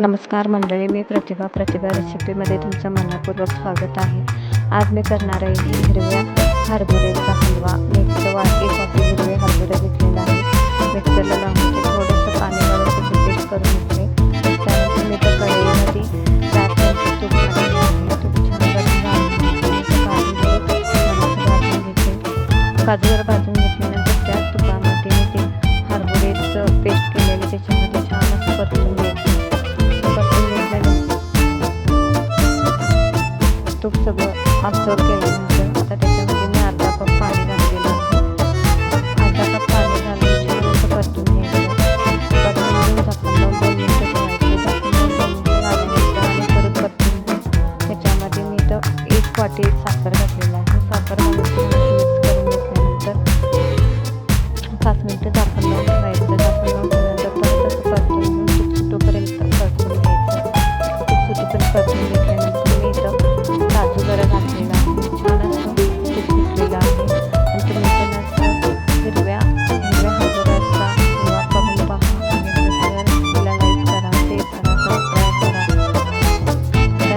नमस्कार मंडळी, मी प्रतिभा रेसिपीमध्ये तुमचं मनपूर्वक स्वागत आहे. आज मी करणार आहे हिरव्या हरभऱ्याचा हलवा. मी इकडे 1 वाटी हिरवे हरभरे घेतलेले आहे. मिक्सरला लावून ते थोडंसं पाणी घालून त्याची पेस्ट करून घेतले. त्यानंतर मी त्या कढईमध्ये 4 चमचे तूप टाकले आहे. तूप छान काजूवर भाजून घेतल्यानंतर त्या तुपामध्ये मी ते हरभऱ्याचं पेस्ट केलेले त्याच्यामध्ये छान असं परतून घ्यायचं. तूप सगळं ऑब्झर्व केलं